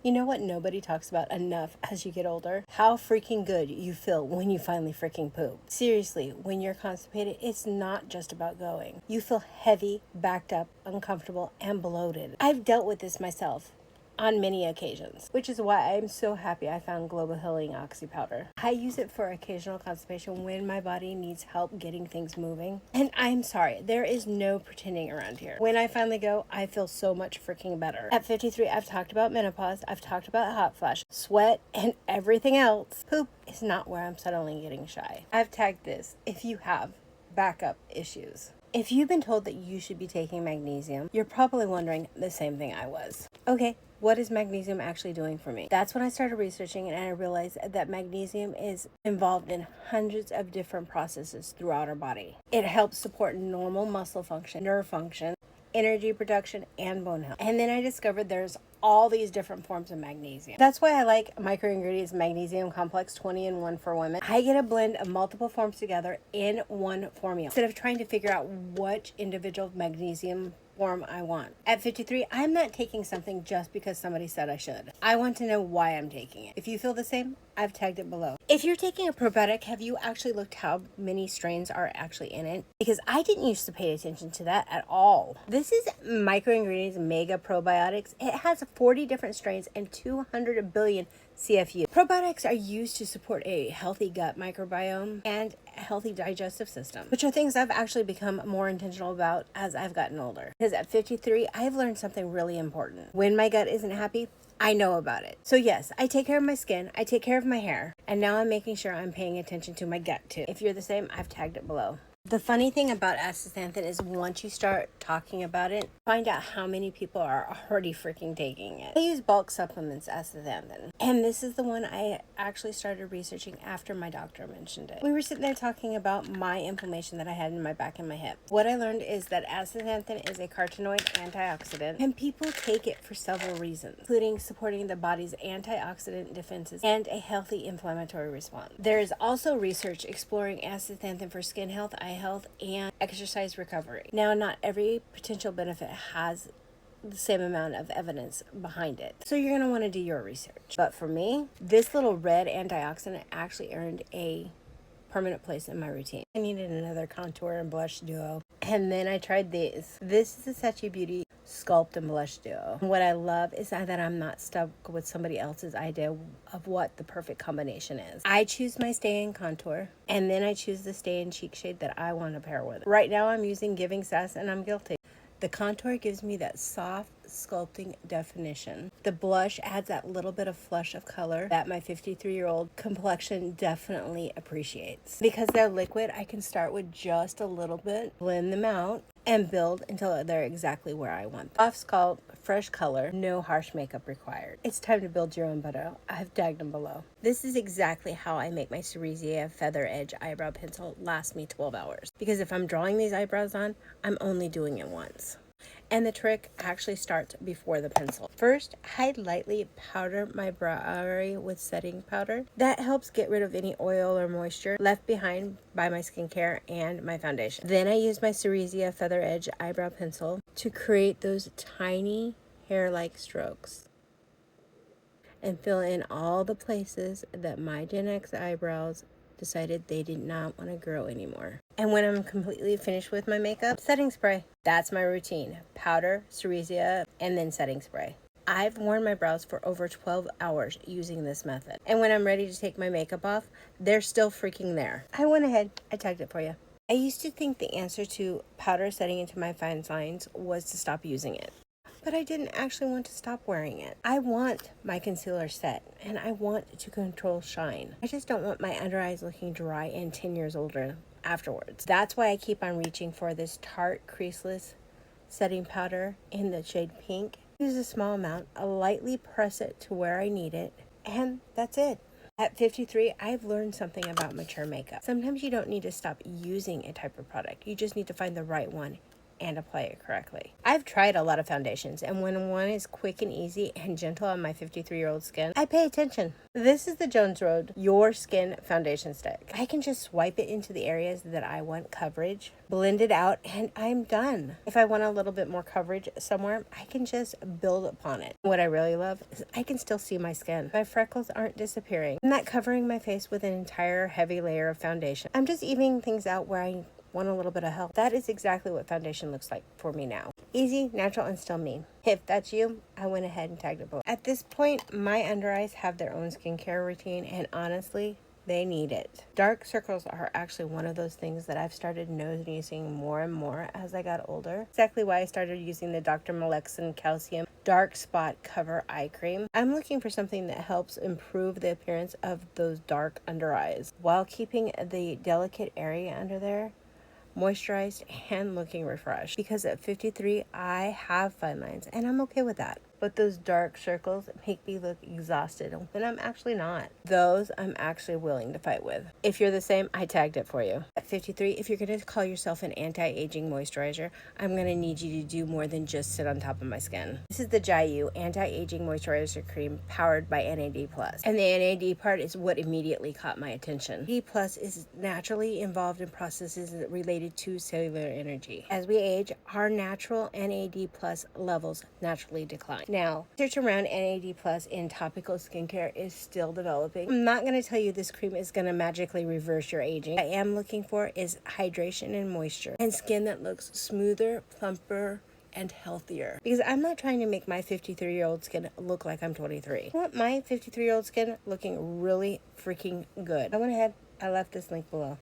You know what nobody talks about enough as you get older? How freaking good you feel when you finally freaking poop. Seriously, when you're constipated, it's not just about going. You feel heavy, backed up, uncomfortable, and bloated. I've dealt with this myself on many occasions, which is why I'm so happy I found Global Healing Oxy-Powder. I use it for occasional constipation when my body needs help getting things moving. And I'm sorry, there is no pretending around here. When I finally go, I feel so much freaking better. At 53, I've talked about menopause, I've talked about hot flash, sweat, and everything else. Poop is not where I'm suddenly getting shy. I've tagged this if you have backup issues. If you've been told that you should be taking magnesium, you're probably wondering the same thing I was. Okay, what is magnesium actually doing for me? That's when I started researching and I realized that magnesium is involved in hundreds of different processes throughout our body. It helps support normal muscle function, nerve function, energy production, and bone health. And then I discovered there's all these different forms of magnesium. That's why I like Microingredients Magnesium Complex 20 in 1 for women. I get a blend of multiple forms together in one formula instead of trying to figure out which individual magnesium form I want. At 53, I'm not taking something just because somebody said I should. I want to know why I'm taking it. If you feel the same, I've tagged it below. If you're taking a probiotic, have you actually looked how many strains are actually in it? Because I didn't used to pay attention to that at all. This is Microingredients Mega Probiotics. It has 40 different strains and 200 billion CFU. Probiotics are used to support a healthy gut microbiome and a healthy digestive system, which are things I've actually become more intentional about as I've gotten older. Because at 53, I've learned something really important. When my gut isn't happy, I know about it. So yes, I take care of my skin, I take care of my hair, and now I'm making sure I'm paying attention to my gut too. If you're the same, I've tagged it below. The funny thing about Astaxanthin is once you start talking about it, find out how many people are already freaking taking it. I use bulk supplements Astaxanthin, and this is the one I actually started researching after my doctor mentioned it. We were sitting there talking about my inflammation that I had in my back and my hip. What I learned is that Astaxanthin is a carotenoid antioxidant, and people take it for several reasons, including supporting the body's antioxidant defenses and a healthy inflammatory response. There is also research exploring Astaxanthin for skin health, eye health, and exercise recovery. Now, not every potential benefit has the same amount of evidence behind it, so you're going to want to do your research. But for me, this little red antioxidant actually earned a permanent place in my routine. I needed another contour and blush duo, and then I tried these. This is the SACHEU Beauty Sculpt and Blush Duo. What I love is that I'm not stuck with somebody else's idea of what the perfect combination is. I choose my stay in contour, and then I choose the stay in cheek shade that I want to pair with. Right now I'm using Giving Sass, and I'm guilty. The contour gives me that soft, sculpting definition. The blush adds that little bit of flush of color that my 53-year-old complexion definitely appreciates. Because they're liquid, I can start with just a little bit, blend them out, and build until they're exactly where I want them. Soft sculpt, fresh color, no harsh makeup required. It's time to build your own butter. I've tagged them below. This is exactly how I make my Surezia Feather Edge eyebrow pencil last me 12 hours. Because if I'm drawing these eyebrows on, I'm only doing it once. And the trick actually starts before the pencil. First, I lightly powder my brow area with setting powder. That helps get rid of any oil or moisture left behind by my skincare and my foundation. Then I use my Surezia Feather Edge eyebrow pencil to create those tiny hair-like strokes and fill in all the places that my Gen X eyebrows decided they did not want to grow anymore. And when I'm completely finished with my makeup, setting spray. That's my routine. Powder, Surezia, and then setting spray. I've worn my brows for over 12 hours using this method. And when I'm ready to take my makeup off, they're still freaking there. I went ahead, I tagged it for you. I used to think the answer to powder setting into my fine lines was to stop using it. But I didn't actually want to stop wearing it. I want my concealer set, and I want to control shine. I just don't want my under eyes looking dry and 10 years older afterwards. That's why I keep on reaching for this Tarte Creaseless setting powder in the shade pink. Use a small amount, I'll lightly press it to where I need it, and that's it. At 53, I've learned something about mature makeup. Sometimes you don't need to stop using a type of product. You just need to find the right one and apply it correctly. I've tried a lot of foundations, and when one is quick and easy and gentle on my 53-year-old skin, I pay attention. This is the Jones Road Your Skin Foundation Stick. I can just swipe it into the areas that I want coverage, blend it out, and I'm done. If I want a little bit more coverage somewhere, I can just build upon it. What I really love is I can still see my skin. My freckles aren't disappearing. I'm not covering my face with an entire heavy layer of foundation. I'm just evening things out where I want a little bit of help. That is exactly what foundation looks like for me now. Easy, natural, and still me. If that's you, I went ahead and tagged it below. At this point, my under eyes have their own skincare routine, and honestly, they need it. Dark circles are actually one of those things that I've started noticing more and more as I got older. Exactly why I started using the Dr. Melaxin Calcium Dark Spot Cover Eye Cream. I'm looking for something that helps improve the appearance of those dark under eyes while keeping the delicate area under there moisturized and looking refreshed, because at 53 I have fine lines and I'm okay with that. But those dark circles make me look exhausted when I'm actually not. Those I'm actually willing to fight with. If you're the same, I tagged it for you. At 53, if you're going to call yourself an anti-aging moisturizer, I'm going to need you to do more than just sit on top of my skin. This is the Jiyu Anti-Aging Moisturizer Cream powered by NAD+. And the NAD part is what immediately caught my attention. NAD+ is naturally involved in processes related to cellular energy. As we age, our natural NAD+ levels naturally decline. Now, research around NAD+ in topical skincare is still developing. I'm not going to tell you this cream is going to magically reverse your aging. What I am looking for is hydration and moisture and skin that looks smoother, plumper, and healthier. Because I'm not trying to make my 53-year-old skin look like I'm 23. I want my 53-year-old skin looking really freaking good. I went ahead, I left this link below.